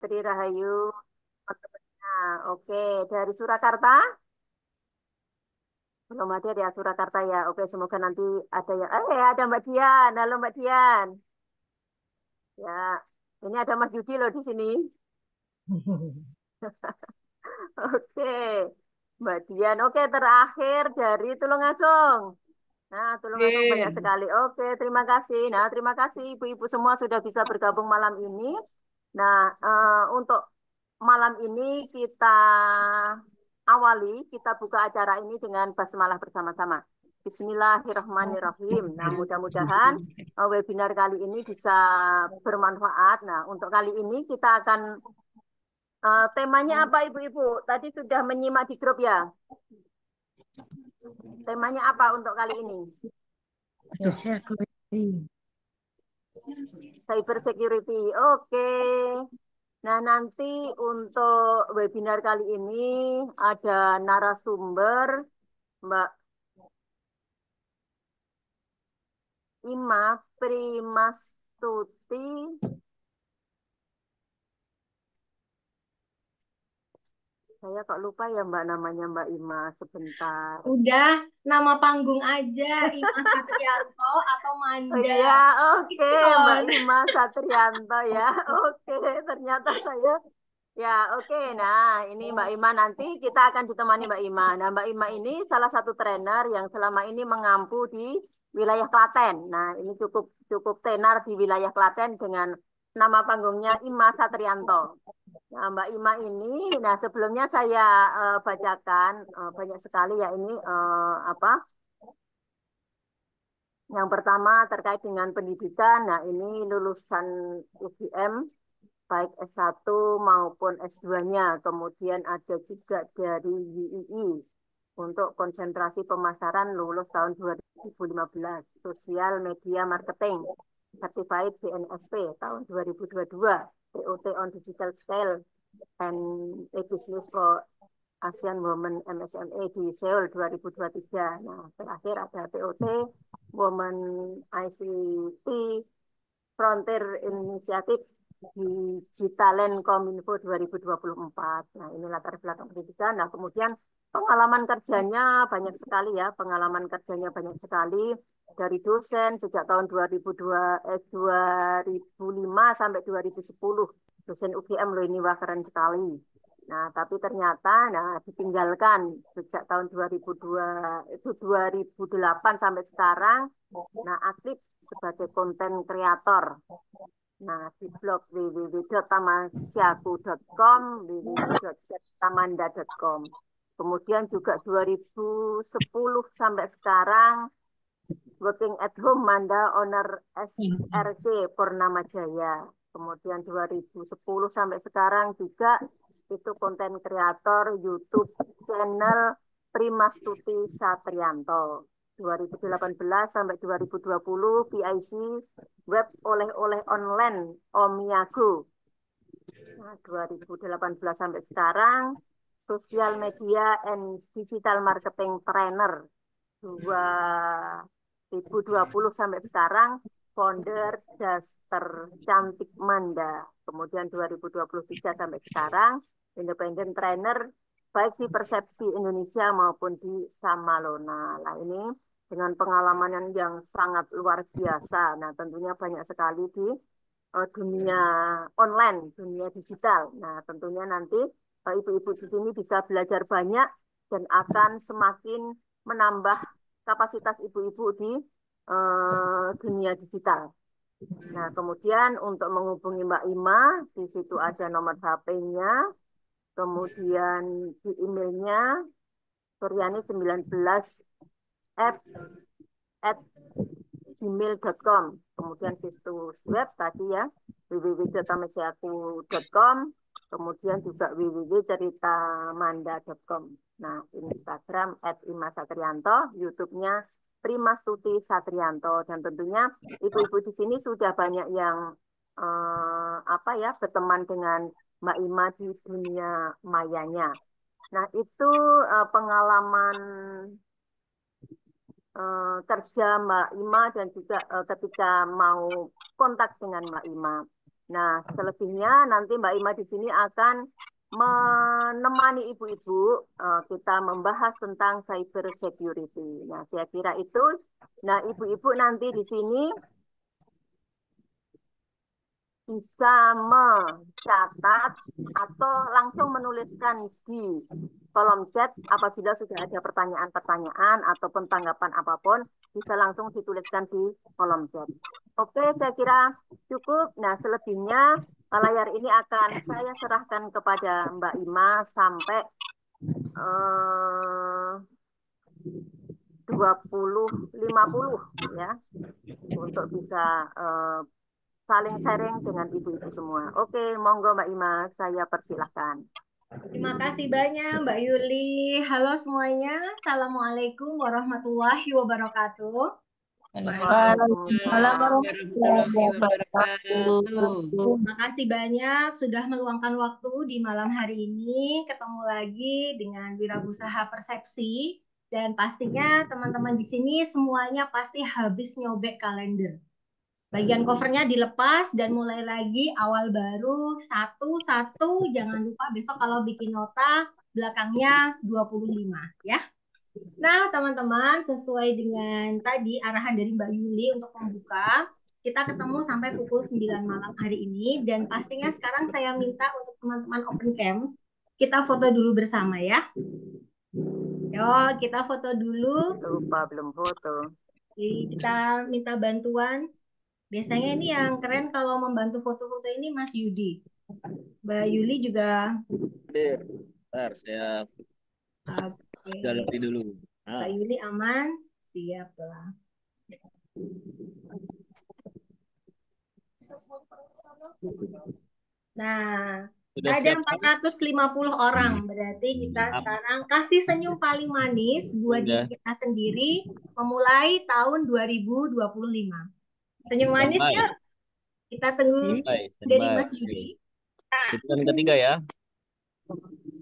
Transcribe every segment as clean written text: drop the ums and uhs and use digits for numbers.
Tri Rahayu, teman-temannya. Oke, dari Surakarta? Belum ada ya Surakarta ya. Oke, semoga nanti ada ya. Ada Mbak Dian. Halo Mbak Dian. Ya, ini ada Mas Yudi loh di sini. Oke, Mbak Dian. Oke, terakhir dari Tulungagung. Nah, Tulungagung banyak Oke. sekali. Oke, terima kasih. Nah, terima kasih ibu-ibu semua sudah bisa bergabung malam ini. Nah, untuk malam ini kita awali, kita buka acara ini dengan basmalah bersama-sama. Bismillahirrahmanirrahim. Nah, mudah-mudahan webinar kali ini bisa bermanfaat. Nah, untuk kali ini kita akan temanya apa Ibu-ibu? Tadi sudah menyimak di grup ya. Temanya apa untuk kali ini? Security. Cyber security. Oke. Nah, nanti untuk webinar kali ini ada narasumber Mbak Ima Primastuti. Saya kok lupa ya Mbak namanya Mbak Ima sebentar. Udah, nama panggung aja Imas Satrianto atau Oh Manda. iya, oke Mbak Ikon. Ima Satrianto ya. Oke, ternyata saya ya oke. Nah, ini Mbak Ima nanti kita akan ditemani Mbak Ima. Nah, Mbak Ima ini salah satu trainer yang selama ini mengampu di wilayah Klaten. Nah, ini cukup cukup tenar di wilayah Klaten dengan nama panggungnya Ima Satrianto. Nah, Mbak Ima ini, nah sebelumnya saya bacakan banyak sekali ya ini apa? Yang pertama terkait dengan pendidikan. Nah, ini lulusan UGM baik S1 maupun S2-nya. Kemudian ada juga dari UII untuk konsentrasi pemasaran lulus tahun 2015. Sosial Media Marketing, Certified BNSP tahun 2022. TOT on Digital Scale and e-business for Asian Women MSME di Seoul 2023. Nah, terakhir ada TOT Women ICT Frontier Initiative Digitalen Kominfo 2024. Nah, ini latar belakang pendidikan. Nah, kemudian pengalaman kerjanya banyak sekali ya. Pengalaman kerjanya banyak sekali dari dosen sejak tahun 2005 sampai 2010. Dosen UGM loh ini wah keren sekali. Nah, tapi ternyata ditinggalkan sejak tahun 2008 sampai sekarang. Nah, aktif sebagai konten kreator. Nah, di blog www.tamasyaku.com, www.tamanda.com. Kemudian juga 2010 sampai sekarang working at home Manda owner SRC Purnama Jaya. Kemudian 2010 sampai sekarang juga itu konten kreator YouTube channel Primastuti Satrianto. 2018 sampai 2020 PIC web oleh-oleh online Omiago. Nah, 2018 sampai sekarang sosial media and digital marketing trainer. 2020 sampai sekarang founder Daster Cantik Manda. Kemudian 2023 sampai sekarang independent trainer baik di Persepsi Indonesia maupun di Samalona. Nah, ini dengan pengalaman yang sangat luar biasa. Nah, tentunya banyak sekali di dunia online, dunia digital. Nah, tentunya nanti ibu-ibu di sini bisa belajar banyak dan akan semakin menambah kapasitas ibu-ibu di dunia digital. Nah, kemudian untuk menghubungi Mbak Ima, di situ ada nomor HP-nya, kemudian di emailnya suryani19 at gmail.com. Kemudian situs web tadi ya, www.tamasyaku.com. Kemudian juga www.ceritamanda.com. Nah, Instagram @imasatrianto, YouTube-nya Primastuti Satrianto. Dan tentunya ibu-ibu di sini sudah banyak yang apa ya berteman dengan Mbak Ima di dunia mayanya. Nah, itu pengalaman kerja Mbak Ima dan juga ketika mau kontak dengan Mbak Ima. Nah, selebihnya nanti Mbak Ima di sini akan menemani ibu-ibu kita membahas tentang cyber security. Nah, saya kira itu. Nah, ibu-ibu nanti di sini bisa mencatat atau langsung menuliskan di kolom chat apabila sudah ada pertanyaan-pertanyaan ataupun tanggapan apapun, bisa langsung dituliskan di kolom chat. Oke, saya kira cukup. Nah, selebihnya layar ini akan saya serahkan kepada Mbak Ima sampai 20.50 ya, untuk bisa saling sharing dengan ibu-ibu semua. Oke, monggo Mbak Ima, saya persilahkan. Terima kasih banyak Mbak Yuli. Halo semuanya. Assalamualaikum warahmatullahi wabarakatuh. Waalaikumsalam warahmatullahi wabarakatuh. Terima kasih banyak sudah meluangkan waktu di malam hari ini. Ketemu lagi dengan Wirausaha Persepsi. Dan pastinya teman-teman di sini semuanya pasti habis nyobek kalender. Bagian covernya dilepas dan mulai lagi awal baru satu-satu. Jangan lupa besok kalau bikin nota belakangnya 25 ya. Nah, teman-teman, sesuai dengan tadi arahan dari Mbak Yuli untuk membuka, kita ketemu sampai pukul 9 malam hari ini dan pastinya sekarang saya minta untuk teman-teman open cam, kita foto dulu bersama ya. Yo, kita foto dulu. Lupa belum foto. Kita minta bantuan. Biasanya ini yang keren kalau membantu foto-foto ini Mas Yudi. Mbak Yuli juga. Bentar, saya Oke. dulu. Mbak Yuli aman? Siap lah. Nah, Sudah ada siap? 450 orang. Berarti kita sekarang kasih senyum paling manis buat diri kita sendiri memulai tahun 2025. Senyum manis yuk. Kita tunggu dari Mas Yudi. Hitungan ketiga ya.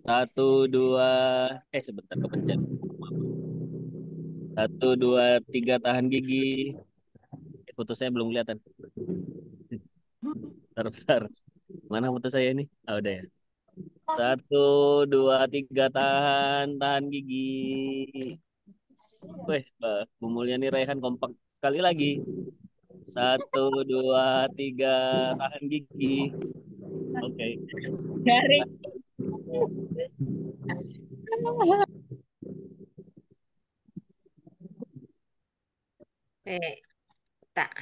1, 2, sebentar kepencet. 1, 2, 3 tahan gigi. Foto saya belum kelihatan. Bentar. Mana foto saya ini? Ah, udah ya. 1, 2, 3 tahan gigi. Weh, Bu Mulyani Raihan kompak sekali lagi. 1, 2, 3 tahan gigi. Oke. Garing. Tak.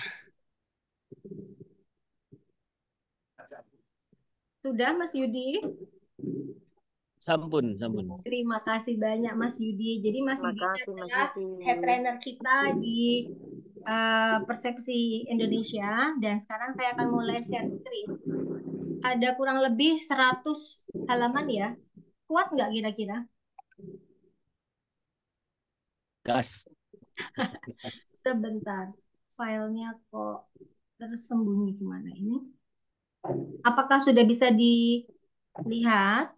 Sudah Mas Yudi? Sampun. Terima kasih banyak Mas Yudi. Jadi Mas Yudi adalah head trainer kita di Persepsi Indonesia dan sekarang saya akan mulai share screen. Ada kurang lebih 100 halaman ya. Kuat nggak kira-kira? Gas. Sebentar. Filenya kok tersembunyi kemana ini? Apakah sudah bisa dilihat?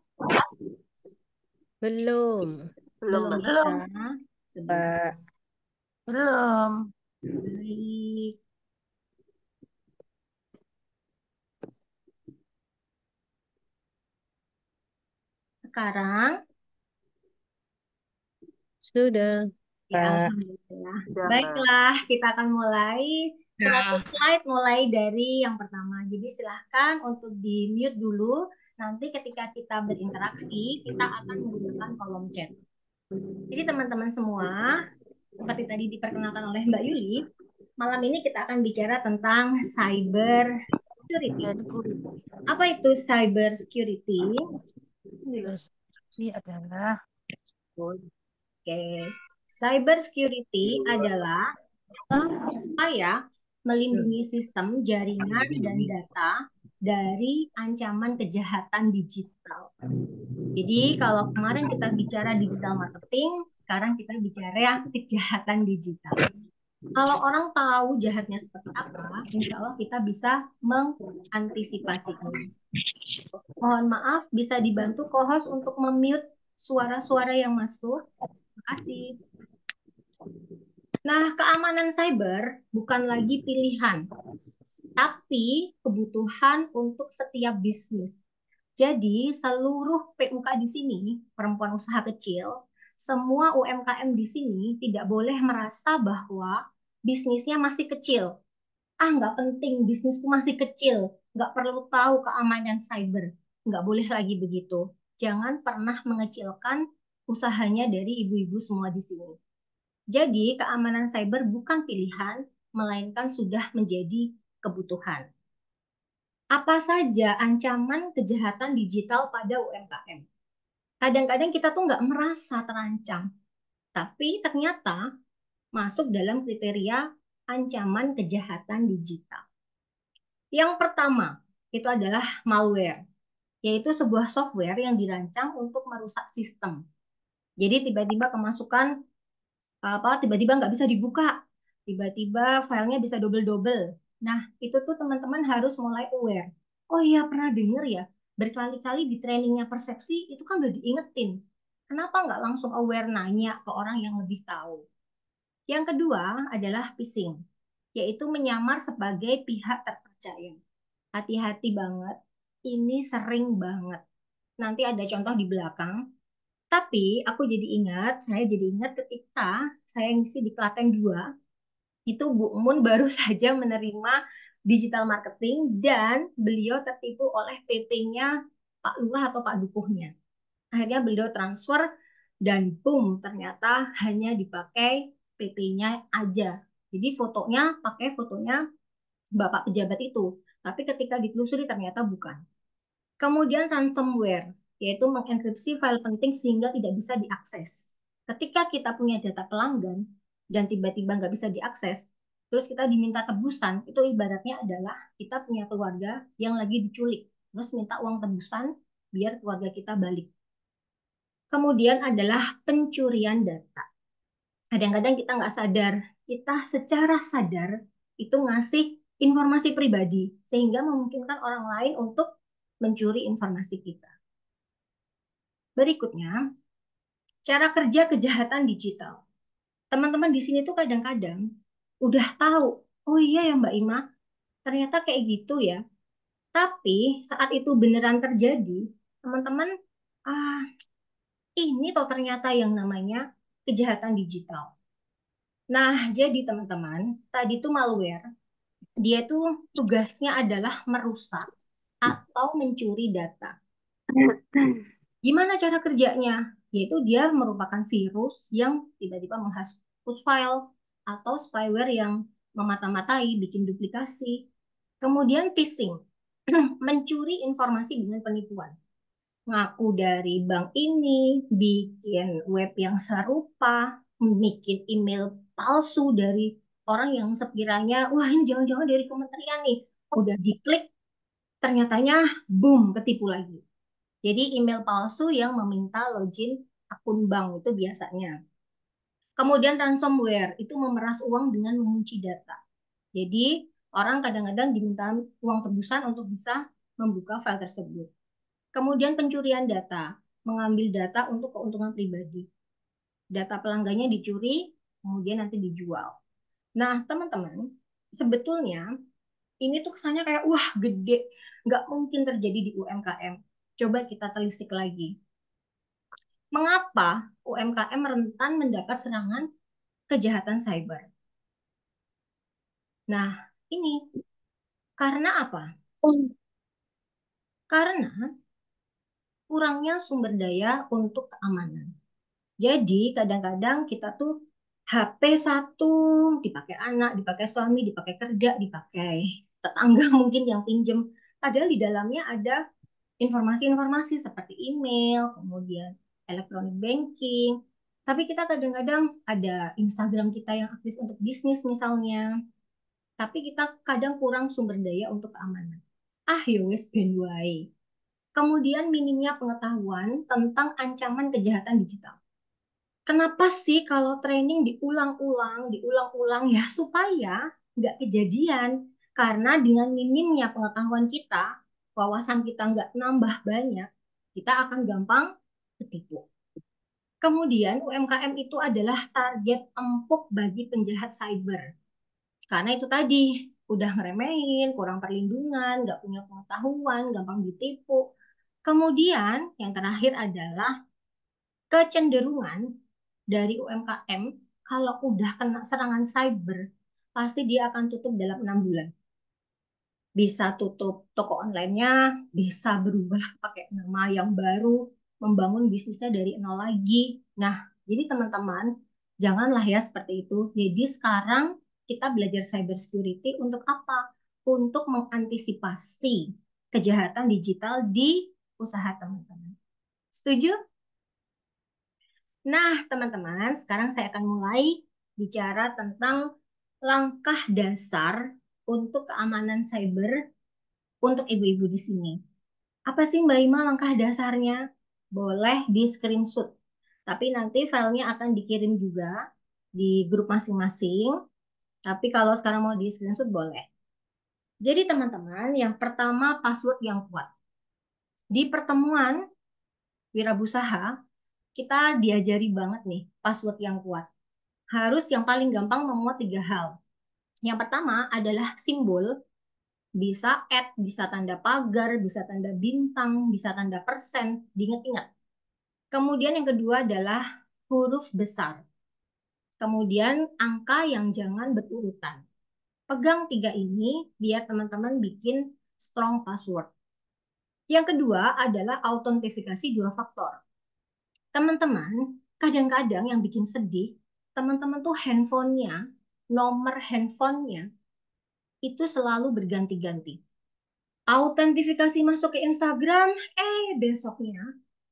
Belum. Belum bisa. Sebentar. Belum. Baik. Sekarang Sudah. ya, alhamdulillah. Baiklah, kita akan mulai 100 slide mulai dari yang pertama. Jadi silahkan untuk di-mute dulu. Nanti ketika kita berinteraksi, kita akan menggunakan kolom chat. Jadi teman-teman semua, seperti tadi diperkenalkan oleh Mbak Yuli, malam ini kita akan bicara tentang cyber security. Apa itu cyber security? Ini adalah Cyber security adalah upaya melindungi sistem, jaringan, dan data dari ancaman kejahatan digital. Jadi kalau kemarin kita bicara digital marketing, sekarang kita bicara kejahatan digital. Kalau orang tahu jahatnya seperti apa, insya Allah kita bisa mengantisipasinya. Mohon maaf, bisa dibantu co-host untuk memute suara-suara yang masuk. Terima kasih. Nah, keamanan cyber bukan lagi pilihan, tapi kebutuhan untuk setiap bisnis. Jadi seluruh PUK di sini, perempuan usaha kecil, semua UMKM di sini tidak boleh merasa bahwa bisnisnya masih kecil. Ah, nggak penting, bisnisku masih kecil, nggak perlu tahu keamanan cyber. Nggak boleh lagi begitu. Jangan pernah mengecilkan usahanya dari ibu-ibu semua di sini. Jadi, keamanan cyber bukan pilihan, melainkan sudah menjadi kebutuhan. Apa saja ancaman kejahatan digital pada UMKM? Kadang-kadang kita tuh nggak merasa terancam, tapi ternyata masuk dalam kriteria ancaman kejahatan digital. Yang pertama, itu adalah malware, yaitu sebuah software yang dirancang untuk merusak sistem. Jadi tiba-tiba kemasukan tiba-tiba nggak bisa dibuka, tiba-tiba filenya bisa double-double. Nah, itu tuh teman-teman harus mulai aware. Oh iya, pernah denger ya, berkali-kali di trainingnya persepsi itu kan udah diingetin. Kenapa nggak langsung aware nanya ke orang yang lebih tahu? Yang kedua adalah phishing, yaitu menyamar sebagai pihak terpercaya. Hati-hati banget, ini sering banget. Nanti ada contoh di belakang. Tapi saya jadi ingat ketika saya ngisi di Klaten 2, itu Bu Mun baru saja menerima digital marketing dan beliau tertipu oleh PP-nya Pak Lurah atau Pak Dukuhnya. Akhirnya beliau transfer dan boom, ternyata hanya dipakai PP-nya aja. Jadi fotonya pakai fotonya Bapak pejabat itu. Tapi ketika ditelusuri ternyata bukan. Kemudian ransomware, yaitu mengenkripsi file penting sehingga tidak bisa diakses. Ketika kita punya data pelanggan dan tiba-tiba nggak bisa diakses, terus kita diminta tebusan, itu ibaratnya adalah kita punya keluarga yang lagi diculik, terus minta uang tebusan biar keluarga kita balik. Kemudian adalah pencurian data. Kadang-kadang kita nggak sadar, kita secara sadar itu ngasih informasi pribadi, sehingga memungkinkan orang lain untuk mencuri informasi kita. Berikutnya, cara kerja kejahatan digital. Teman-teman di sini tuh kadang-kadang udah tahu, oh iya ya Mbak Ima, ternyata kayak gitu ya. Tapi saat itu beneran terjadi, teman-teman, ah ini toh ternyata yang namanya kejahatan digital. Nah, jadi teman-teman, tadi tuh malware, dia tuh tugasnya adalah merusak atau mencuri data. Gimana cara kerjanya? Yaitu dia merupakan virus yang tiba-tiba menghapus file atau spyware yang memata-matai, bikin duplikasi. Kemudian phishing, mencuri informasi dengan penipuan. Ngaku dari bank ini, bikin web yang serupa, bikin email palsu dari orang yang sekiranya, wah ini jangan-jangan dari kementerian nih. Udah diklik, ternyatanya boom, ketipu lagi. Jadi email palsu yang meminta login akun bank itu biasanya. Kemudian ransomware itu memeras uang dengan mengunci data. Jadi orang kadang-kadang diminta uang tebusan untuk bisa membuka file tersebut. Kemudian pencurian data, mengambil data untuk keuntungan pribadi. Data pelanggannya dicuri, kemudian nanti dijual. Nah teman-teman, sebetulnya ini tuh kesannya kayak wah gede, nggak mungkin terjadi di UMKM. Coba kita telisik lagi. Mengapa UMKM rentan mendapat serangan kejahatan cyber? Nah, ini karena apa? Karena kurangnya sumber daya untuk keamanan. Jadi, kadang-kadang kita tuh HP satu dipakai anak, dipakai suami, dipakai kerja, dipakai tetangga mungkin yang pinjem. Padahal di dalamnya ada informasi-informasi seperti email, kemudian electronic banking. Tapi kita kadang-kadang ada Instagram kita yang aktif untuk bisnis misalnya. Tapi kita kadang kurang sumber daya untuk keamanan. Ah, ya wes ben wae. Kemudian minimnya pengetahuan tentang ancaman kejahatan digital. Kenapa sih kalau training diulang-ulang ya supaya nggak kejadian? Karena dengan minimnya pengetahuan kita, wawasan kita nggak nambah banyak, kita akan gampang ketipu. Kemudian UMKM itu adalah target empuk bagi penjahat cyber. Karena itu tadi, udah ngeremehin, kurang perlindungan, nggak punya pengetahuan, gampang ditipu. Kemudian yang terakhir adalah kecenderungan dari UMKM kalau udah kena serangan cyber, pasti dia akan tutup dalam 6 bulan. Bisa tutup toko online-nya, bisa berubah pakai nama yang baru, membangun bisnisnya dari nol lagi. Nah, jadi teman-teman, janganlah ya seperti itu. Jadi sekarang kita belajar cyber security untuk apa? Untuk mengantisipasi kejahatan digital di usaha teman-teman. Setuju? Nah, teman-teman, sekarang saya akan mulai bicara tentang langkah dasar untuk keamanan cyber untuk ibu-ibu di sini. Apa sih Mbak Ima langkah dasarnya? Boleh di screenshot. Tapi nanti filenya akan dikirim juga di grup masing-masing. Tapi kalau sekarang mau di screenshot boleh. Jadi teman-teman, yang pertama password yang kuat. Di pertemuan wirausaha, kita diajari banget nih password yang kuat. Harus yang paling gampang memuat 3 hal. Yang pertama adalah simbol. Bisa bisa tanda pagar, bisa tanda bintang, bisa tanda persen, diingat-ingat. Kemudian yang kedua adalah huruf besar. Kemudian angka yang jangan berurutan. Pegang 3 ini biar teman-teman bikin strong password. Yang kedua adalah autentifikasi 2 faktor. Teman-teman, kadang-kadang yang bikin sedih, teman-teman tuh nomor handphonenya itu selalu berganti-ganti. Autentifikasi masuk ke Instagram, besoknya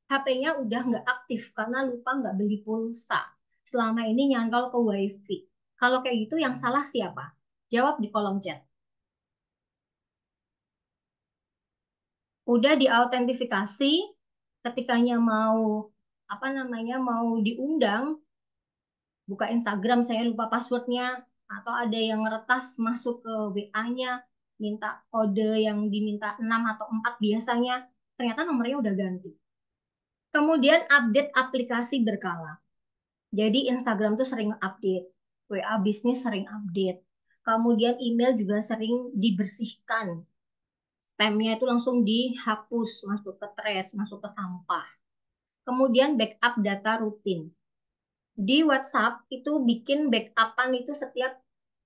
HP-nya udah nggak aktif karena lupa nggak beli pulsa. Selama ini nyantol ke WiFi. Kalau kayak gitu yang salah siapa? Jawab di kolom chat. Udah diautentifikasi, ketikanya mau diundang, buka Instagram saya lupa passwordnya, atau ada yang ngeretas masuk ke WA-nya, minta kode yang diminta 6 atau 4 biasanya, ternyata nomornya udah ganti. Kemudian update aplikasi berkala. Jadi Instagram tuh sering update, WA bisnis sering update, kemudian email juga sering dibersihkan. Spamnya itu langsung dihapus, masuk ke trash, masuk ke sampah. Kemudian backup data rutin. Di WhatsApp itu bikin backupan itu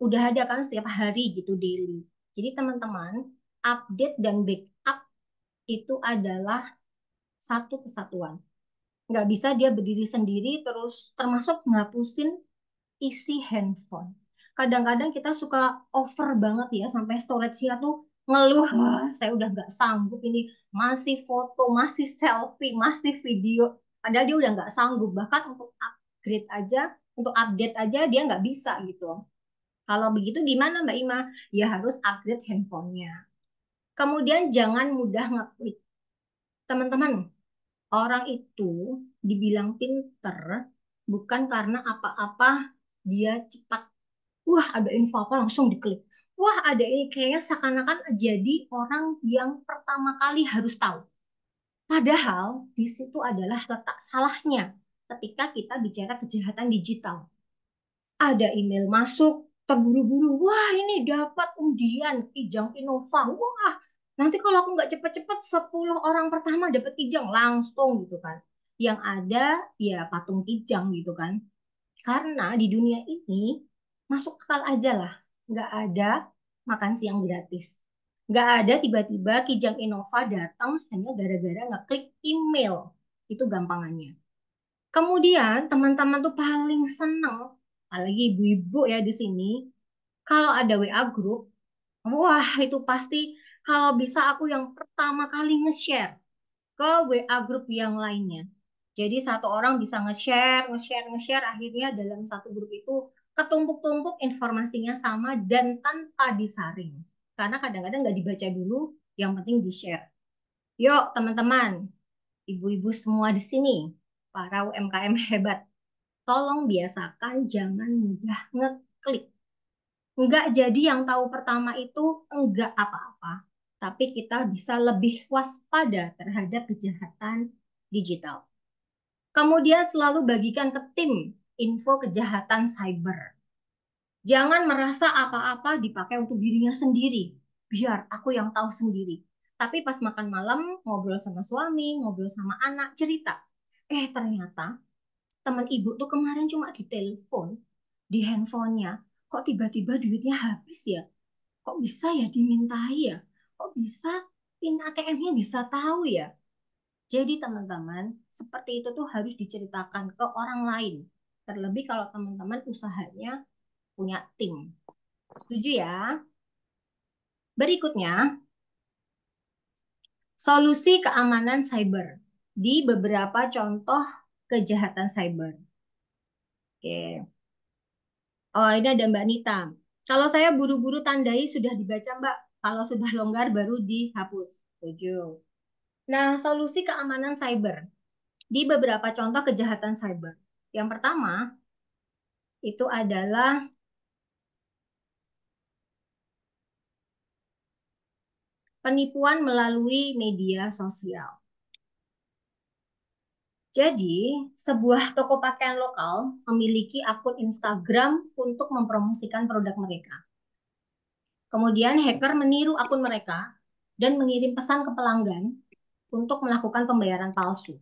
udah ada kan setiap hari gitu daily. Jadi teman-teman, update dan backup itu adalah satu kesatuan. Nggak bisa dia berdiri sendiri terus termasuk ngapusin isi handphone. Kadang-kadang kita suka over banget ya sampai storage-nya tuh ngeluh, saya udah nggak sanggup ini masih foto, masih selfie, masih video. Padahal dia udah nggak sanggup bahkan untuk upgrade aja, untuk update aja dia nggak bisa gitu. Kalau begitu gimana Mbak Ima? Ya harus upgrade handphonenya. Kemudian jangan mudah ngeklik. Teman-teman, orang itu dibilang pinter bukan karena apa-apa dia cepat. Wah, ada info apa langsung diklik. Wah, ada ini kayaknya seakan-akan jadi orang yang pertama kali harus tahu. Padahal di situ adalah letak salahnya ketika kita bicara kejahatan digital. Ada email masuk, terburu-buru. Wah, ini dapat undian Kijang Innova. Wah, nanti kalau aku nggak cepet-cepet 10 orang pertama dapat Kijang langsung gitu kan. Yang ada ya patung Kijang gitu kan. Karena di dunia ini masuk akal aja lah. Nggak ada makan siang gratis. Nggak ada tiba-tiba Kijang Innova datang hanya gara-gara ngeklik email. Itu gampangannya. Kemudian teman-teman tuh paling seneng, apalagi ibu-ibu ya di sini, kalau ada WA group, wah itu pasti kalau bisa aku yang pertama kali nge-share ke WA group yang lainnya. Jadi satu orang bisa nge-share, nge-share, nge-share, akhirnya dalam satu grup itu ketumpuk-tumpuk informasinya sama dan tanpa disaring. Karena kadang-kadang nggak dibaca dulu, yang penting di-share. Yuk teman-teman, ibu-ibu semua di sini, para UMKM hebat, tolong biasakan jangan mudah ngeklik. Enggak jadi yang tahu pertama itu enggak apa-apa. Tapi kita bisa lebih waspada terhadap kejahatan digital. Kemudian selalu bagikan ke tim info kejahatan cyber. Jangan merasa apa-apa dipakai untuk dirinya sendiri. Biar aku yang tahu sendiri. Tapi pas makan malam, ngobrol sama suami, ngobrol sama anak, cerita. Ternyata teman ibu tuh kemarin cuma ditelepon, di handphonenya. Kok tiba-tiba duitnya habis ya? Kok bisa ya dimintai ya? Kok bisa PIN ATM-nya bisa tahu ya? Jadi teman-teman, seperti itu tuh harus diceritakan ke orang lain. Terlebih kalau teman-teman usahanya punya tim. Setuju ya? Berikutnya, solusi keamanan cyber di beberapa contoh kejahatan cyber. Oke. Oh, ini ada Mbak Nita. Kalau saya buru-buru tandai sudah dibaca, Mbak. Kalau sudah longgar baru dihapus. Setuju. Nah, solusi keamanan cyber di beberapa contoh kejahatan cyber. Yang pertama, itu adalah penipuan melalui media sosial. Jadi, sebuah toko pakaian lokal memiliki akun Instagram untuk mempromosikan produk mereka. Kemudian hacker meniru akun mereka dan mengirim pesan ke pelanggan untuk melakukan pembayaran palsu.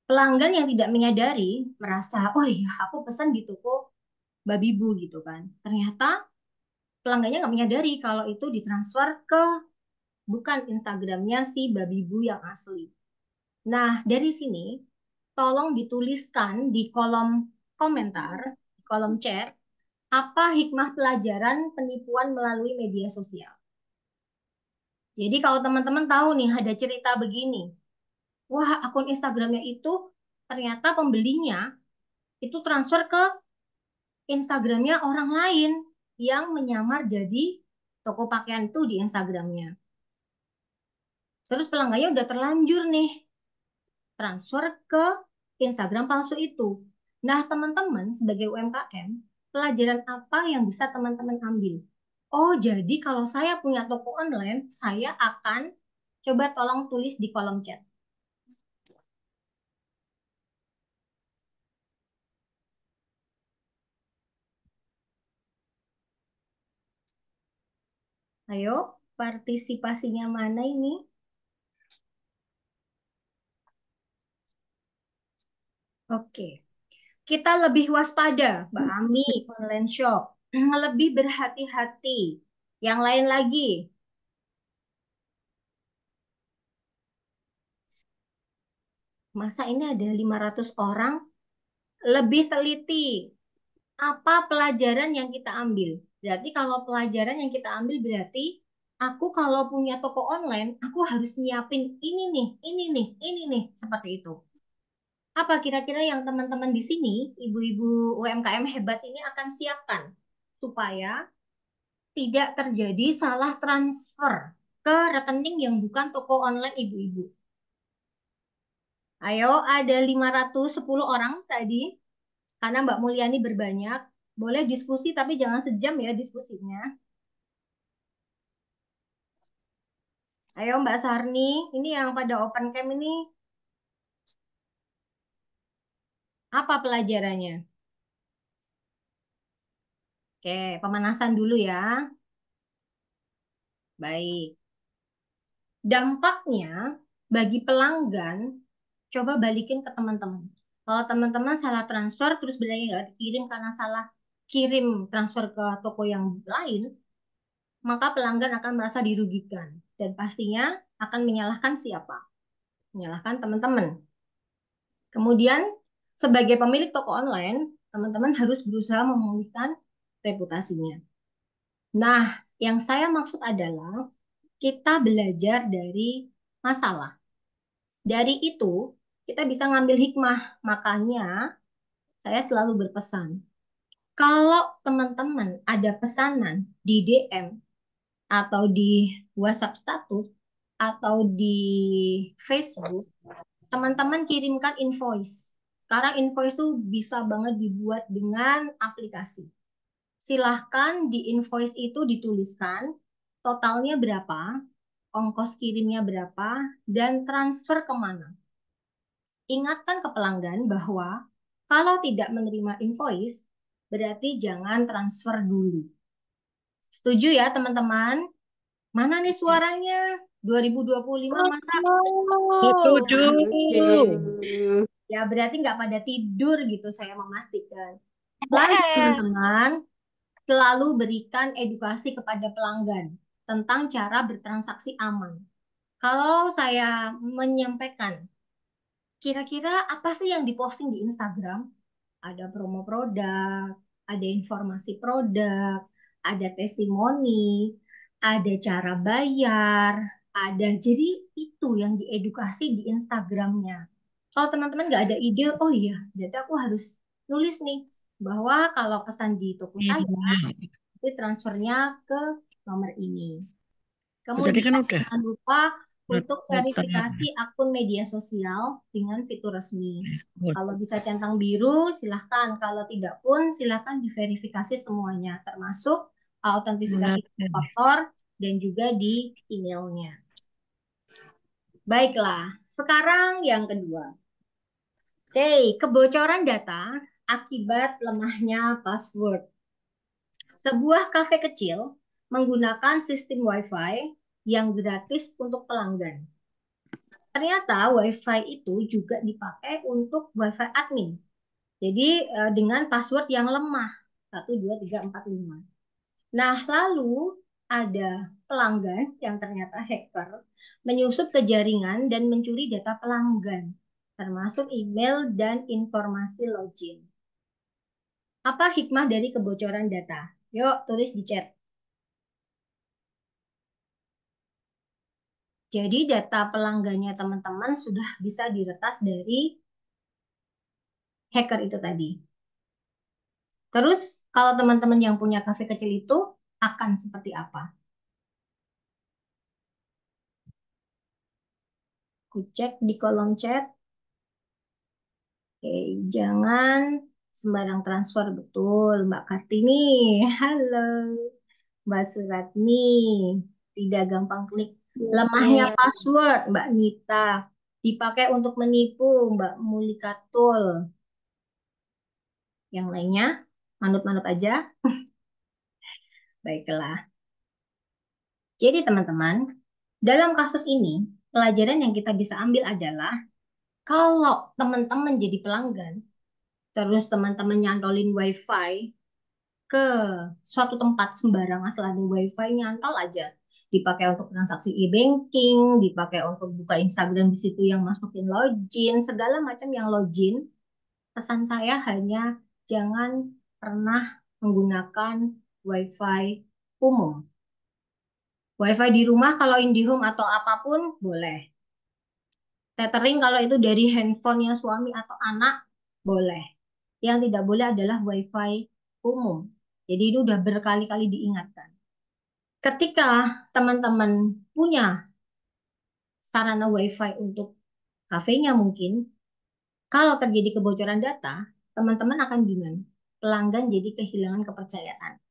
Pelanggan yang tidak menyadari merasa, oh iya aku pesan di toko Babi Bu gitu kan. Ternyata pelanggannya nggak menyadari kalau itu ditransfer ke bukan Instagramnya si Babi Bu yang asli. Nah, dari sini tolong dituliskan di kolom komentar, di kolom chat, apa hikmah pelajaran penipuan melalui media sosial. Jadi kalau teman-teman tahu nih ada cerita begini, wah akun Instagramnya itu ternyata pembelinya itu transfer ke Instagramnya orang lain yang menyamar jadi toko pakaian itu di Instagramnya. Terus pelanggannya udah terlanjur nih transfer ke Instagram palsu itu. Nah, teman-teman sebagai UMKM, pelajaran apa yang bisa teman-teman ambil? Oh, jadi kalau saya punya toko online, saya akan coba tolong tulis di kolom chat. Ayo, partisipasinya mana ini? Oke. Kita lebih waspada, Mbak Ami, online shop. Lebih berhati-hati. Yang lain lagi, masa ini ada 500 orang? Lebih teliti. Apa pelajaran yang kita ambil? Berarti kalau pelajaran yang kita ambil berarti aku kalau punya toko online, aku harus nyiapin ini nih, seperti itu. Apa kira-kira yang teman-teman di sini, ibu-ibu UMKM hebat ini akan siapkan supaya tidak terjadi salah transfer ke rekening yang bukan toko online ibu-ibu. Ayo, ada 510 orang tadi, karena Mbak Mulyani berbanyak. Boleh diskusi, tapi jangan sejam ya diskusinya. Ayo Mbak Sarni, ini yang pada open cam ini, apa pelajarannya? Oke, pemanasan dulu ya. Baik. Dampaknya bagi pelanggan, coba balikin ke teman-teman. Kalau teman-teman salah transfer, terus bilangnya nggak dikirim karena salah kirim transfer ke toko yang lain, maka pelanggan akan merasa dirugikan. Dan pastinya akan menyalahkan siapa? Menyalahkan teman-teman. Kemudian, sebagai pemilik toko online, teman-teman harus berusaha memulihkan reputasinya. Nah, yang saya maksud adalah kita belajar dari masalah. Dari itu, kita bisa ngambil hikmah. Makanya, saya selalu berpesan. Kalau teman-teman ada pesanan di DM atau di WhatsApp status atau di Facebook, teman-teman kirimkan invoice. Sekarang invoice itu bisa banget dibuat dengan aplikasi. Silahkan di invoice itu dituliskan totalnya berapa, ongkos kirimnya berapa, dan transfer kemana. Ingatkan ke pelanggan bahwa kalau tidak menerima invoice, berarti jangan transfer dulu. Setuju ya teman-teman? Mana nih suaranya? 2025 masa? Setuju. Ya berarti nggak pada tidur gitu saya memastikan. Lalu teman-teman, selalu berikan edukasi kepada pelanggan tentang cara bertransaksi aman. Kalau saya menyampaikan, kira-kira apa sih yang diposting di Instagram? Ada promo produk, ada informasi produk, ada testimoni, ada cara bayar, ada. Jadi itu yang diedukasi di Instagramnya. Kalau teman-teman nggak ada ide, oh iya, berarti aku harus nulis nih bahwa kalau pesan di toko saya, itu transfernya ke nomor ini. Tadi kan Kemudian udah. jangan lupa untuk Daftar. verifikasi akun media sosial dengan fitur resmi. Kalau bisa centang biru, silahkan. Kalau tidak pun, silahkan diverifikasi semuanya, termasuk autentifikasi faktor dan juga di emailnya. Baiklah, sekarang yang kedua. Oke, kebocoran data akibat lemahnya password. Sebuah kafe kecil menggunakan sistem WiFi yang gratis untuk pelanggan. Ternyata WiFi itu juga dipakai untuk WiFi admin. Jadi dengan password yang lemah 12345. Nah, lalu ada pelanggan yang ternyata hacker menyusup ke jaringan dan mencuri data pelanggan, termasuk email dan informasi login. Apa hikmah dari kebocoran data? Yuk, tulis di chat. Jadi data pelanggannya teman-teman sudah bisa diretas dari hacker itu tadi. Terus kalau teman-teman yang punya kafe kecil itu akan seperti apa? Aku cek di kolom chat. Oke, jangan sembarang transfer, betul Mbak Kartini. Halo Mbak Suratni. Tidak gampang klik. Lemahnya password Mbak Nita. Dipakai untuk menipu Mbak Mulikatul. Yang lainnya manut-manut aja. Baiklah. Jadi teman-teman, dalam kasus ini, pelajaran yang kita bisa ambil adalah kalau teman-teman jadi pelanggan, terus teman-teman nyantolin WiFi ke suatu tempat sembarang asal ada WiFi nyantol aja. Dipakai untuk transaksi e-banking, dipakai untuk buka Instagram di situ yang masukin login, segala macam yang login. Pesan saya hanya jangan pernah menggunakan WiFi umum. WiFi di rumah kalau IndiHome atau apapun boleh. Tethering kalau itu dari handphonenya suami atau anak boleh. Yang tidak boleh adalah WiFi umum. Jadi itu udah berkali-kali diingatkan. Ketika teman-teman punya sarana WiFi untuk kafenya mungkin, kalau terjadi kebocoran data, teman-teman akan gimana? Pelanggan jadi kehilangan kepercayaan.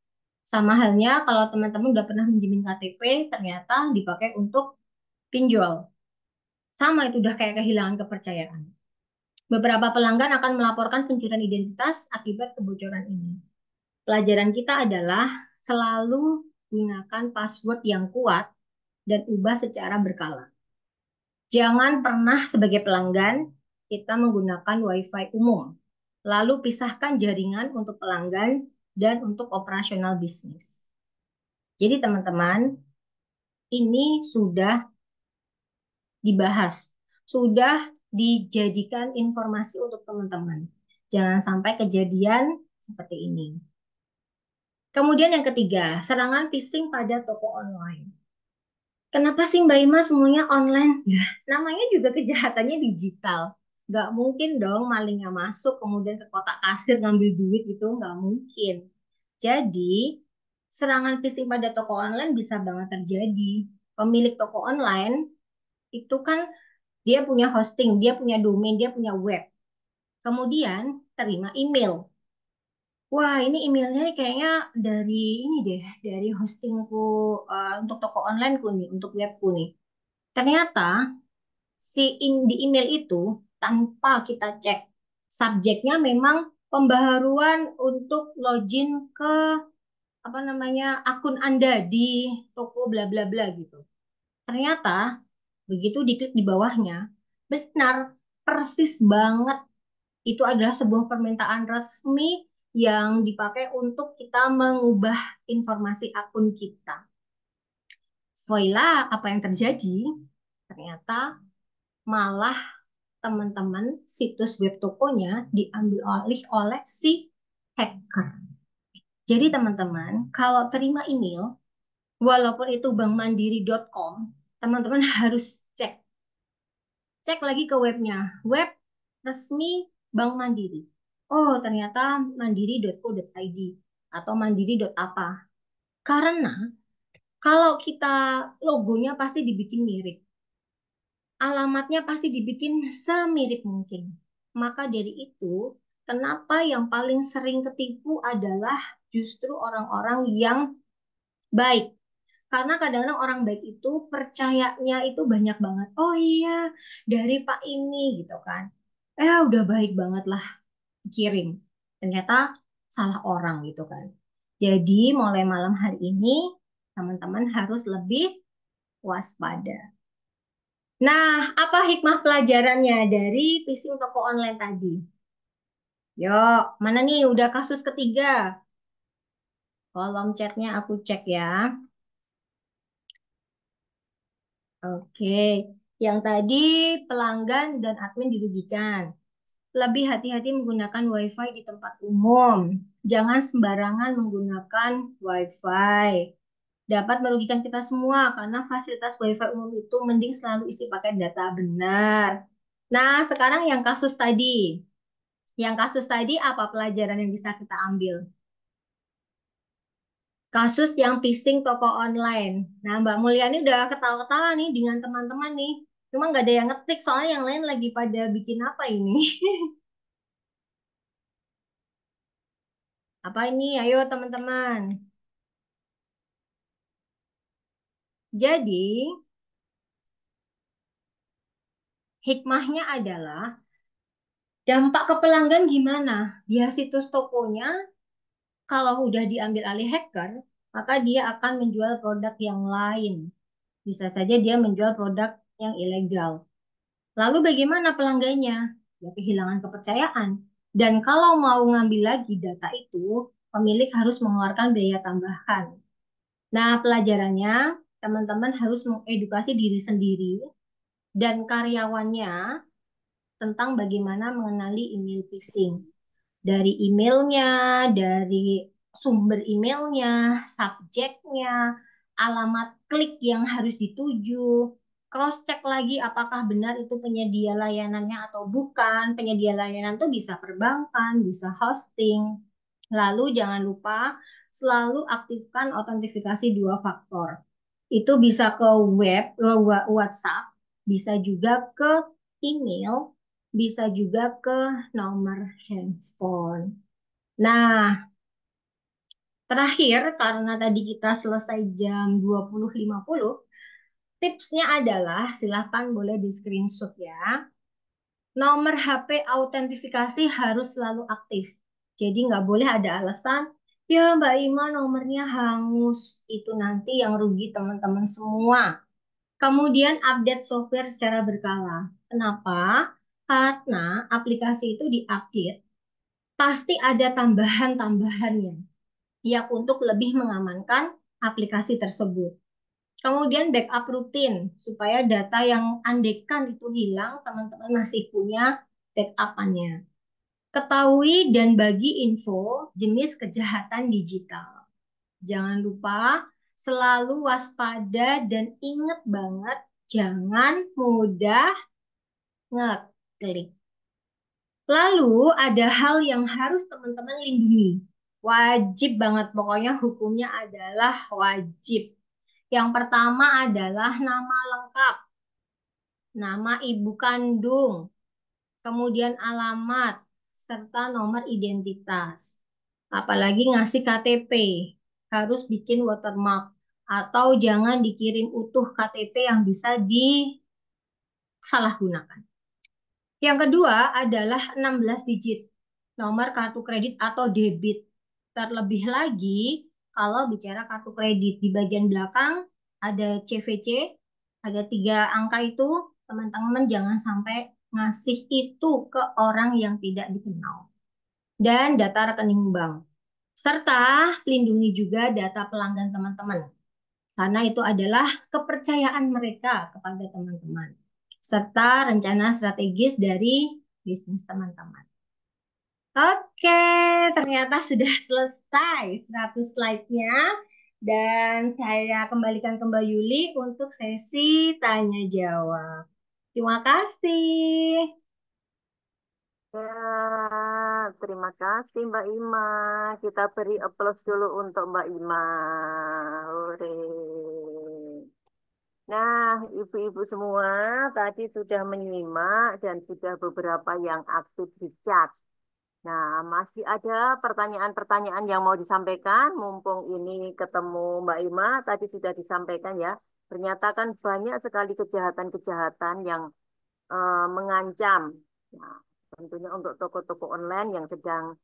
Sama halnya kalau teman-teman udah pernah minjemin KTP, ternyata dipakai untuk pinjol. Sama itu udah kayak kehilangan kepercayaan. Beberapa pelanggan akan melaporkan pencurian identitas akibat kebocoran ini. Pelajaran kita adalah selalu gunakan password yang kuat dan ubah secara berkala. Jangan pernah sebagai pelanggan kita menggunakan WiFi umum. Lalu pisahkan jaringan untuk pelanggan dan untuk operasional bisnis. Jadi teman-teman, ini sudah dibahas, sudah dijadikan informasi untuk teman-teman. Jangan sampai kejadian seperti ini. Kemudian yang ketiga, serangan phishing pada toko online. Kenapa sih Mbak Ima semuanya online? Ya, namanya juga kejahatannya digital. Nggak mungkin dong malingnya masuk kemudian ke kotak kasir ngambil duit itu nggak mungkin. Jadi serangan phishing pada toko online bisa banget terjadi. Pemilik toko online itu kan dia punya hosting, dia punya domain, dia punya web. Kemudian terima email. Wah, ini emailnya nih kayaknya dari ini deh, dari hostingku untuk toko onlineku nih, untuk webku nih. Ternyata di email itu tanpa kita cek subjeknya memang pembaharuan untuk login ke akun Anda di toko bla bla bla gitu. Ternyata begitu diklik di bawahnya, benar persis banget itu adalah sebuah permintaan resmi yang dipakai untuk kita mengubah informasi akun kita. Voila, apa yang terjadi? Ternyata malah teman-teman situs web tokonya diambil alih oleh si hacker. Jadi teman-teman, kalau terima email, walaupun itu bankmandiri.com, teman-teman harus cek. Cek lagi ke webnya, web resmi Bank Mandiri. Oh, ternyata mandiri.co.id atau mandiri.apa. Karena kalau kita logonya pasti dibikin mirip, alamatnya pasti dibikin semirip mungkin. Maka dari itu, kenapa yang paling sering ketipu adalah justru orang-orang yang baik. Karena kadang-kadang orang baik itu percayanya itu banyak banget. Oh iya, dari Pak ini gitu kan. Udah baik banget lah, kirim. Ternyata salah orang gitu kan. Jadi mulai malam hari ini, teman-teman harus lebih waspada. Nah, apa hikmah pelajarannya dari phishing toko online tadi? Yuk, mana nih udah kasus ketiga? Kolom chatnya aku cek ya. Oke, yang tadi pelanggan dan admin dirugikan. Lebih hati-hati menggunakan WiFi di tempat umum. Jangan sembarangan menggunakan WiFi. Dapat merugikan kita semua karena fasilitas WiFi umum itu mending selalu isi pakai data benar. Nah, sekarang yang kasus tadi. Yang kasus tadi apa pelajaran yang bisa kita ambil? Kasus yang phishing toko online. Nah, Mbak Mulyani udah ketawa-ketawa nih dengan teman-teman nih. Cuma nggak ada yang ngetik, soalnya yang lain lagi pada bikin apa ini? Apa ini? Ayo teman-teman. Jadi, hikmahnya adalah dampak ke pelanggan gimana? Ya, situs tokonya kalau udah diambil alih hacker, maka dia akan menjual produk yang lain. Bisa saja dia menjual produk yang ilegal. Lalu bagaimana pelanggannya? Ya kehilangan kepercayaan. Dan kalau mau ngambil lagi data itu, pemilik harus mengeluarkan biaya tambahan. Nah, pelajarannya, teman-teman harus mengedukasi diri sendiri dan karyawannya tentang bagaimana mengenali email phishing. Dari emailnya, dari sumber emailnya, subjeknya, alamat klik yang harus dituju, cross check lagi apakah benar itu penyedia layanannya atau bukan. Penyedia layanan tuh bisa perbankan, bisa hosting. Lalu jangan lupa selalu aktifkan autentifikasi 2 faktor. Itu bisa ke web, WhatsApp, bisa juga ke email, bisa juga ke nomor handphone. Nah, terakhir karena tadi kita selesai jam 20.50, tipsnya adalah silahkan boleh di screenshot ya. Nomor HP autentifikasi harus selalu aktif. Jadi nggak boleh ada alasan, ya Mbak Ima nomornya hangus. Itu nanti yang rugi teman-teman semua. Kemudian update software secara berkala. Kenapa? Karena aplikasi itu diupdate, pasti ada tambahan-tambahannya yang untuk lebih mengamankan aplikasi tersebut. Kemudian backup rutin supaya data yang andekan itu hilang, teman-teman masih punya backup-annya. Ketahui dan bagi info jenis kejahatan digital. Jangan lupa selalu waspada dan ingat banget jangan mudah ngeklik. Lalu ada hal yang harus teman-teman lindungi. Wajib banget, pokoknya hukumnya adalah wajib. Yang pertama adalah nama lengkap, nama ibu kandung, kemudian alamat, serta nomor identitas. Apalagi ngasih KTP, harus bikin watermark. Atau jangan dikirim utuh KTP yang bisa disalahgunakan. Yang kedua adalah 16 digit. nomor kartu kredit atau debit. Terlebih lagi, kalau bicara kartu kredit, di bagian belakang ada CVC, ada 3 angka itu, teman-teman jangan sampai ngasih itu ke orang yang tidak dikenal. Dan data rekening bank. Serta lindungi juga data pelanggan teman-teman. Karena itu adalah kepercayaan mereka kepada teman-teman. Serta rencana strategis dari bisnis teman-teman. Oke, ternyata sudah selesai 100 slide-nya. Dan saya kembalikan ke Mbak Yuli untuk sesi tanya jawab. Terima kasih. Ya, terima kasih Mbak Ima. Kita beri aplaus dulu untuk Mbak Ima. Hore. Nah, ibu-ibu semua tadi sudah menyimak dan sudah beberapa yang aktif di chat. Nah, masih ada pertanyaan-pertanyaan yang mau disampaikan, mumpung ini ketemu Mbak Ima, tadi sudah disampaikan ya. Ternyata kan banyak sekali kejahatan-kejahatan yang mengancam. Nah, tentunya untuk toko-toko online yang sedang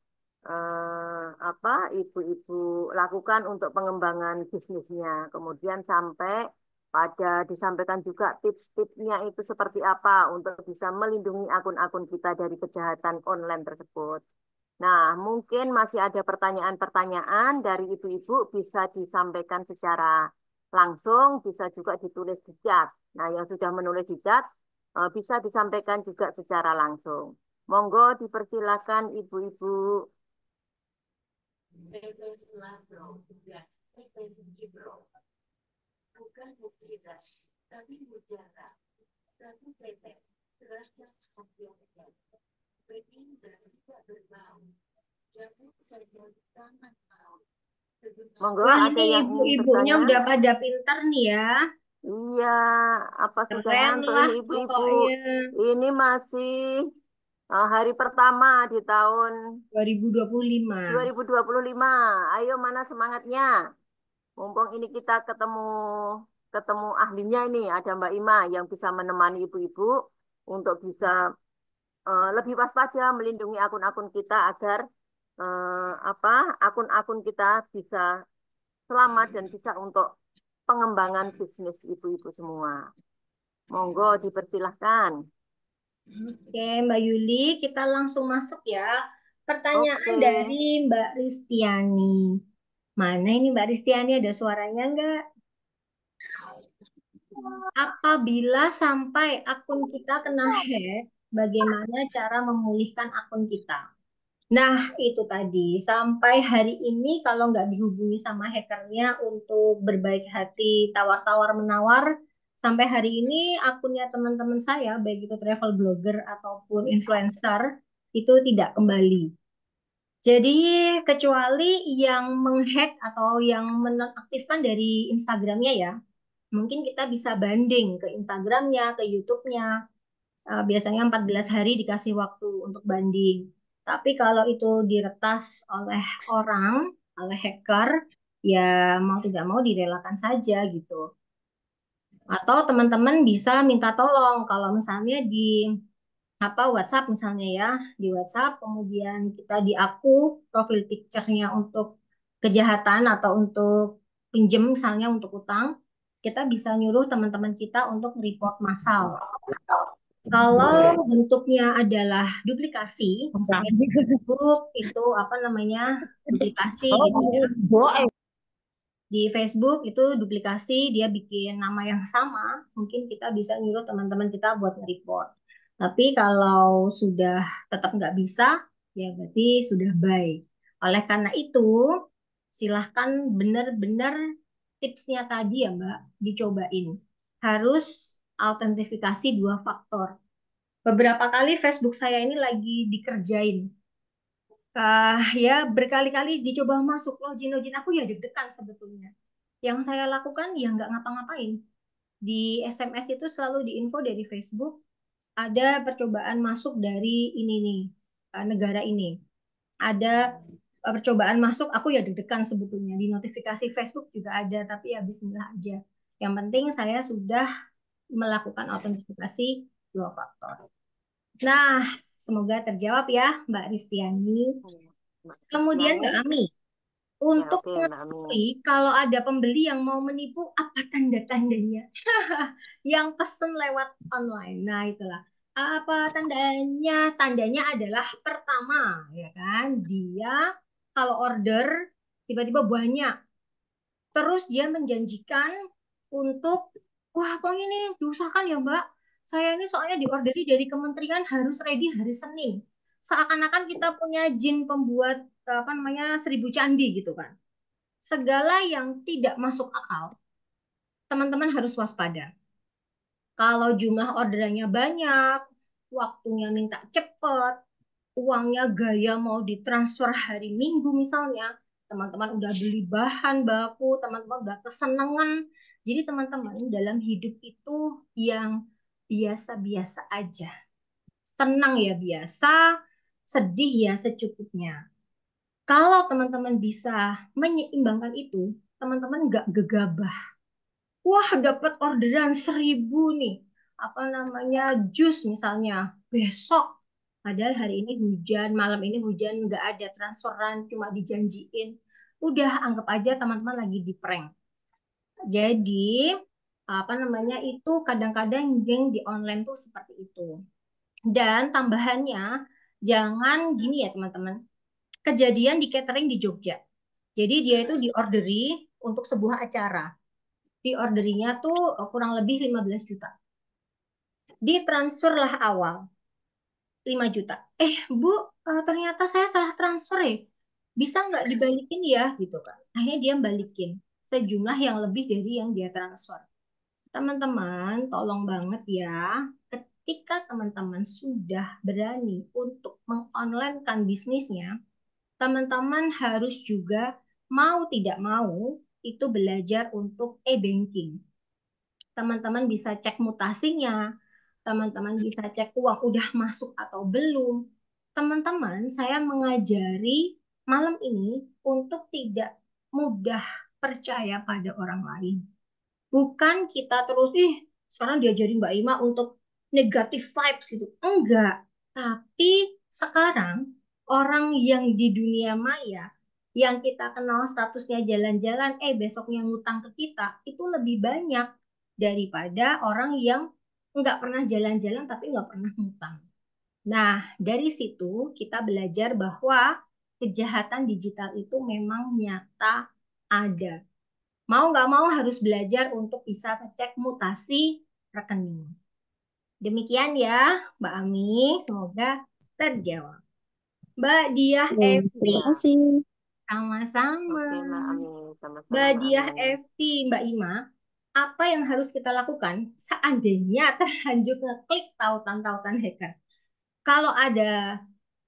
ibu-ibu lakukan untuk pengembangan bisnisnya. Kemudian sampai pada disampaikan juga tips-tipsnya itu seperti apa untuk bisa melindungi akun-akun kita dari kejahatan online tersebut. Nah, mungkin masih ada pertanyaan-pertanyaan dari ibu-ibu bisa disampaikan secara langsung, bisa juga ditulis di chat. Nah, yang sudah menulis di chat bisa disampaikan juga secara langsung. Monggo dipersilakan ibu-ibu. Monggo Wah, ada ini yang ingin ibu-ibunya bertanya? udah pada pinter nih ya. Iya, apa sudah Keren ngantuk lah ini ibu-ibu? pokoknya. Ini masih hari pertama di tahun 2025. 2025. Ayo mana semangatnya? Mumpung ini kita ketemu ketemu ahlinya ini, ada Mbak Ima yang bisa menemani ibu-ibu untuk bisa lebih waspada melindungi akun-akun kita agar akun-akun kita bisa selamat dan bisa untuk pengembangan bisnis ibu-ibu semua. Monggo dipersilahkan. Oke, Mbak Yuli, kita langsung masuk ya. Pertanyaan Oke. dari Mbak Ristiani. Mana ini Mbak Ristiani, ada suaranya nggak? Apabila sampai akun kita kena hack, bagaimana cara memulihkan akun kita? Nah, itu tadi. Sampai hari ini kalau nggak dihubungi sama hackernya untuk berbaik hati, tawar-tawar menawar, sampai hari ini akunnya teman-teman saya, baik itu travel blogger ataupun influencer, itu tidak kembali. Jadi, kecuali yang menghack atau yang menonaktifkan dari Instagramnya ya, mungkin kita bisa banding ke Instagramnya, ke YouTube-nya. Biasanya 14 hari dikasih waktu untuk banding. Tapi kalau itu diretas oleh orang, oleh hacker, ya mau tidak mau direlakan saja gitu. Atau teman-teman bisa minta tolong kalau misalnya di WhatsApp misalnya ya, di WhatsApp kemudian kita di profil picture-nya untuk kejahatan atau untuk pinjem misalnya untuk utang, kita bisa nyuruh teman-teman kita untuk report massal. Kalau bentuknya adalah duplikasi, misalnya di Facebook itu duplikasi gitu ya. Di Facebook itu duplikasi, dia bikin nama yang sama, mungkin kita bisa nyuruh teman-teman kita buat nge-report. Tapi kalau sudah tetap nggak bisa, ya berarti sudah baik. Oleh karena itu, silahkan benar-benar tipsnya tadi ya Mbak, dicobain. Harus autentifikasi 2 faktor. Beberapa kali Facebook saya ini lagi dikerjain. Ya berkali-kali dicoba masuk login aku ya deg-degan sebetulnya. Yang saya lakukan ya nggak ngapa-ngapain. Di SMS itu selalu diinfo dari Facebook ada percobaan masuk dari ini nih negara ini. Ada percobaan masuk, aku ya deg-degan sebetulnya. Di notifikasi Facebook juga ada, tapi ya bismillah aja. Yang penting saya sudah melakukan autentifikasi 2 faktor. Nah, Semoga terjawab ya, Mbak Ristiani. Mbak Kemudian Kristiani. Mbak Ami, Ya, untuk oke, Mbak Ami. mengetahui kalau ada pembeli yang mau menipu, apa tanda-tandanya? Yang pesen lewat online. Nah, itulah. Apa tandanya? Tandanya adalah pertama, ya kan? Dia kalau order tiba-tiba banyak. Terus dia menjanjikan untuk, wah, pokoknya ini diusahakan ya, Mbak. Saya ini soalnya diorderi dari kementerian harus ready hari Senin. Seakan-akan kita punya jin pembuat apa namanya 1.000 candi gitu kan. Segala yang tidak masuk akal, teman-teman harus waspada. Kalau jumlah orderannya banyak, waktunya minta cepet, uangnya gaya mau ditransfer hari Minggu misalnya, teman-teman udah beli bahan baku, teman-teman udah kesenangan. Jadi teman-teman dalam hidup itu yang biasa-biasa aja. Senang ya biasa, sedih ya secukupnya. Kalau teman-teman bisa menyeimbangkan itu, teman-teman nggak gegabah. Wah, dapat orderan 1.000 nih. Apa namanya, jus misalnya. Besok, padahal hari ini hujan, malam ini hujan, nggak ada transferan, cuma dijanjiin. Udah, anggap aja teman-teman lagi di prank. Jadi, apa namanya, itu kadang-kadang yang di online tuh seperti itu. Dan tambahannya, jangan gini ya teman-teman. Kejadian di catering di Jogja. Jadi dia itu diorderi untuk sebuah acara. Diorderinya tuh kurang lebih 15 juta. Ditransferlah awal 5 juta. Bu, ternyata saya salah transfer ya. Bisa nggak dibalikin ya gitu kan. Akhirnya dia balikin sejumlah yang lebih dari yang dia transfer. Teman-teman, tolong banget ya. Ketika teman-teman sudah berani untuk mengonlinekan bisnisnya, teman-teman harus juga mau tidak mau itu belajar untuk e-banking. Teman-teman bisa cek mutasinya, teman-teman bisa cek uang udah masuk atau belum. Teman-teman, saya mengajari malam ini untuk tidak mudah percaya pada orang lain. Bukan kita terus, sekarang diajarin Mbak Ima untuk negatif vibes itu. Enggak. Tapi sekarang orang yang di dunia maya, yang kita kenal statusnya jalan-jalan, besoknya ngutang ke kita, itu lebih banyak daripada orang yang nggak pernah jalan-jalan tapi nggak pernah ngutang. Nah, dari situ kita belajar bahwa kejahatan digital itu memang nyata ada. Mau nggak mau harus belajar untuk bisa ngecek mutasi rekening. Demikian ya, Mbak Ami. Semoga terjawab. Mbak Diah Ya, Evi, Terima kasih. sama-sama. oke, Mbak Ami. Sama-sama, Mbak Mbak Diah Ami. Evi, Mbak Ima, apa yang harus kita lakukan seandainya terlanjur ngeklik tautan-tautan hacker? Kalau ada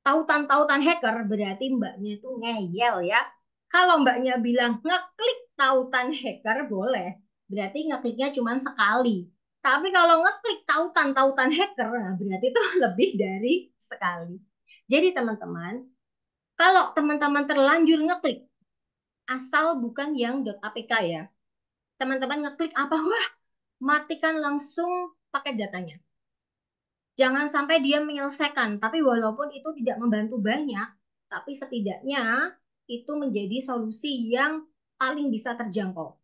tautan-tautan hacker, berarti mbaknya itu ngeyel ya. Kalau mbaknya bilang ngeklik tautan hacker, boleh. Berarti ngekliknya cuma sekali. Tapi kalau ngeklik tautan-tautan hacker, nah berarti itu lebih dari sekali. Jadi teman-teman, kalau teman-teman terlanjur ngeklik, asal bukan yang .apk ya. Teman-teman ngeklik apa? Wah, matikan langsung pakai datanya. Jangan sampai dia menyelesaikan, tapi walaupun itu tidak membantu banyak, tapi setidaknya itu menjadi solusi yang paling bisa terjangkau.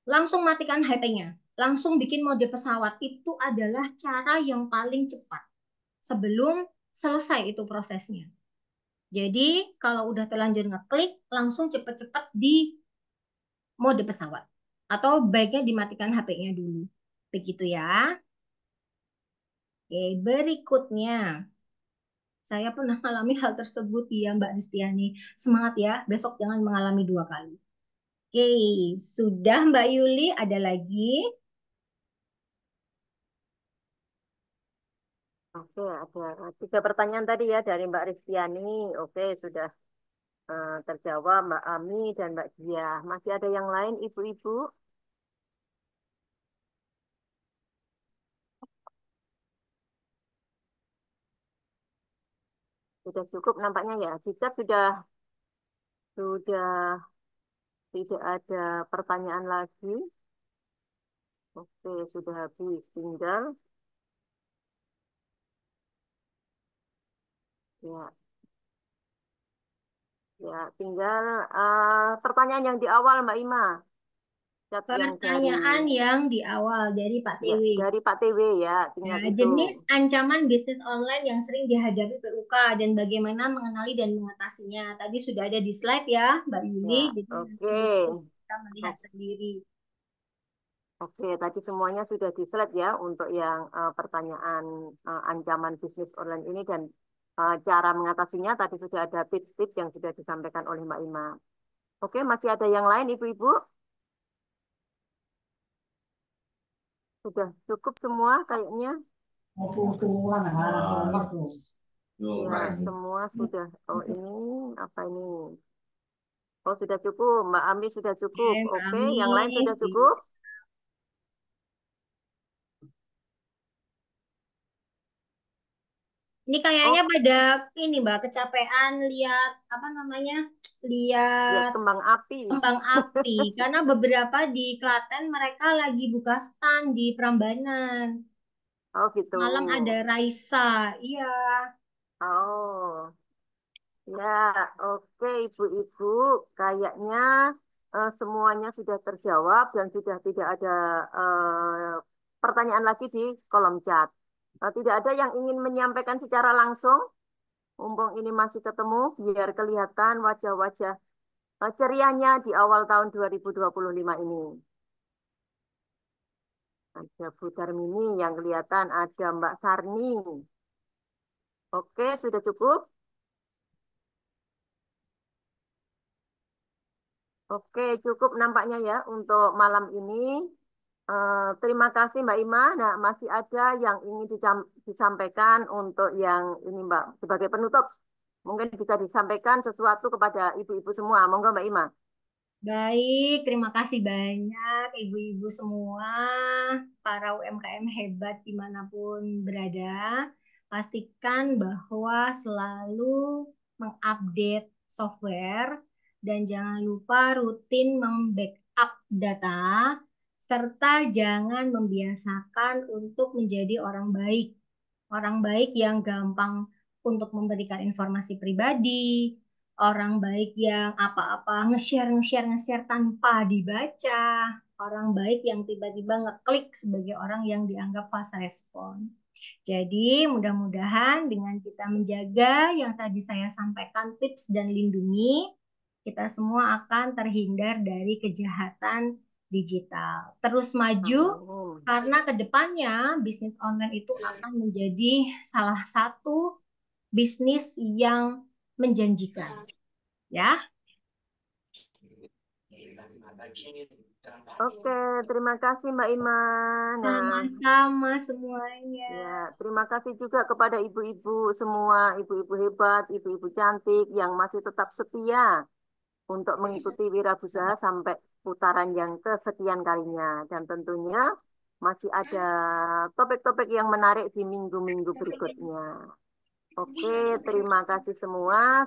Langsung matikan HP-nya, langsung bikin mode pesawat, itu adalah cara yang paling cepat sebelum selesai itu prosesnya. Jadi kalau udah terlanjur ngeklik, langsung cepet-cepet di mode pesawat. Atau baiknya dimatikan HP-nya dulu. Begitu ya. Oke, berikutnya. Saya pernah mengalami hal tersebut ya Mbak Distiani. Semangat ya, besok jangan mengalami 2 kali. Oke, sudah Mbak Yuli, ada lagi? Oke, ada 3 pertanyaan tadi ya dari Mbak Ristiani. Oke, sudah terjawab Mbak Ami dan Mbak Dia. Masih ada yang lain, Ibu-ibu? Sudah cukup nampaknya ya. Jika sudah tidak ada pertanyaan lagi. Oke, sudah habis. Tinggal Ya, ya, tinggal pertanyaan yang di awal Mbak Ima. Chat yang Pertanyaan yang di awal dari Pak ya, TW. dari Pak TW ya, Ya, tinggal itu. jenis ancaman bisnis online yang sering dihadapi PUK dan bagaimana mengenali dan mengatasinya. Tadi sudah ada di slide ya, Mbak Yuli. Ya, Jadi nanti oke. kita melihat sendiri. Oke, tadi semuanya sudah di slide ya untuk yang pertanyaan ancaman bisnis online ini dan cara mengatasinya tadi sudah ada tips-tips yang sudah disampaikan oleh Mbak Ima. Oke, masih ada yang lain Ibu-ibu? Sudah cukup semua kayaknya? Ya, semua sudah. Oh, ini apa ini? Oh, sudah cukup. Mbak Ami sudah cukup. Mbak Oke, Ami, yang lain sudah cukup? ini kayaknya Oh, pada ini Mbak kecapean lihat apa namanya? ya Lihat kembang api. kembang api karena beberapa di Klaten mereka lagi buka stand di Prambanan. Oh, gitu. Malam ada Raisa. Iya. Oh, ya, oke Ibu-ibu. Kayaknya semuanya sudah terjawab dan sudah tidak ada pertanyaan lagi di kolom chat. Tidak ada yang ingin menyampaikan secara langsung. Mumpung ini masih ketemu, biar kelihatan wajah-wajah ceriahnya di awal tahun 2025 ini. Ada Bu Darmini yang kelihatan, ada Mbak Sarni. Oke, sudah cukup? Oke, cukup nampaknya ya untuk malam ini. Terima kasih Mbak Ima. Nah, masih ada yang ingin disampaikan untuk yang ini Mbak, sebagai penutup. Mungkin bisa disampaikan sesuatu kepada ibu-ibu semua. Monggo Mbak Ima. Baik, terima kasih banyak ibu-ibu semua, para UMKM hebat dimanapun berada. Pastikan bahwa selalu mengupdate software dan jangan lupa rutin membackup data, serta jangan membiasakan untuk menjadi orang baik. Orang baik yang gampang untuk memberikan informasi pribadi, orang baik yang apa-apa nge-share tanpa dibaca, orang baik yang tiba-tiba ngeklik sebagai orang yang dianggap fast respon. Jadi mudah-mudahan dengan kita menjaga yang tadi saya sampaikan tips dan lindungi, kita semua akan terhindar dari kejahatan digital. Terus maju Amin. karena kedepannya bisnis online itu akan menjadi salah satu bisnis yang menjanjikan. Ya, Oke, terima kasih Mbak Ima. Nah, sama-sama semuanya. ya, terima kasih juga kepada ibu-ibu semua, ibu-ibu hebat, ibu-ibu cantik yang masih tetap setia untuk mengikuti Wirausaha sampai putaran yang kesekian kalinya. Dan tentunya masih ada topik-topik yang menarik di minggu-minggu berikutnya. Oke, terima kasih semua.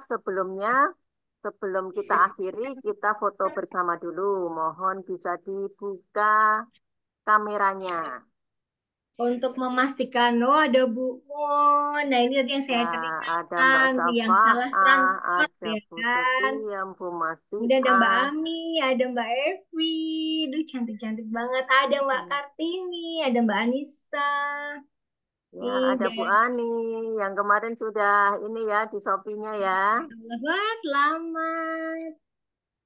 Sebelum kita akhiri, kita foto bersama dulu. Mohon bisa dibuka kameranya. Untuk memastikan, oh ada Bu Mun. Nah ini tadi yang Ya, saya ada Mbak ceritakan, yang salah Safa'ah, transport ada ya Bu kan. Sofia, Bu Kemudian ada Mbak Mastia, Ami, ada Mbak Evi, duh cantik-cantik banget. Ada Mbak Kartini, ada Mbak Anissa. ya ada Bu Dan Ani yang kemarin sudah ini ya di Shopee-nya ya. wah selamat.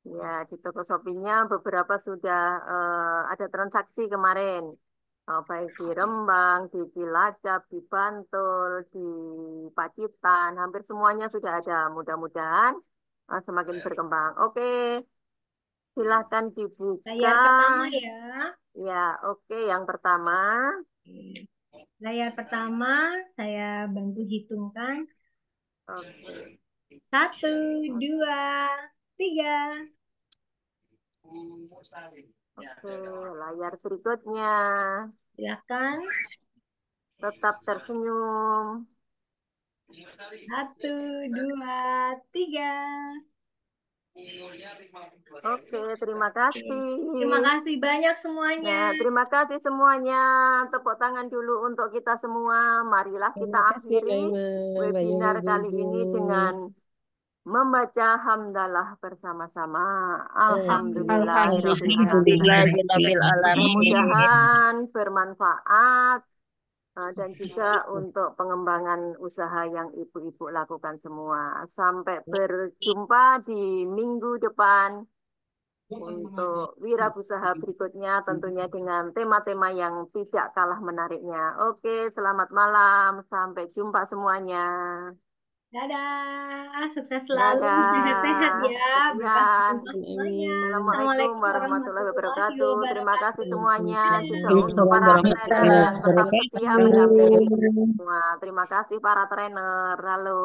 Ya, di toko Shopee-nya beberapa sudah ada transaksi kemarin. Baik di Rembang, di Cilacap, di Bantul, di Pacitan, hampir semuanya sudah ada. Mudah-mudahan semakin berkembang. Oke, silahkan dibuka. Layar pertama ya. Ya, oke, yang pertama. Layar pertama saya bantu hitungkan. Oke, 1, 2, 3. oke, layar berikutnya. Silakan. Tetap tersenyum. 1, 2, 3. Oke, terima Oke. kasih. Terima kasih banyak semuanya. Nah, terima kasih semuanya. Tepuk tangan dulu untuk kita semua. Marilah kita Terima kasih akhiri Mbak Mbak webinar Yuni kali ini dengan membaca hamdalah bersama-sama. Alhamdulillahirabbil alamin. Alhamdulillahirabbil alamin. Mudah-mudahan bermanfaat dan juga untuk pengembangan usaha yang ibu-ibu lakukan semua. Sampai berjumpa di minggu depan untuk wirausaha berikutnya tentunya dengan tema-tema yang tidak kalah menariknya. Oke, selamat malam. Sampai jumpa semuanya. Dadah, sukses selalu, Dadah. sehat-sehat ya, berkah Sekian. berlimpah semuanya. Assalamualaikum Assalamualaikum warahmatullahi warahmatullahi wabarakatuh. Terima kasih wabarakatuh. semuanya juga untuk Waalaikumsalam para warahmatullahi trainer tetap setia mendampingi wabarakatuh. semua. Terima kasih para trainer. Halo.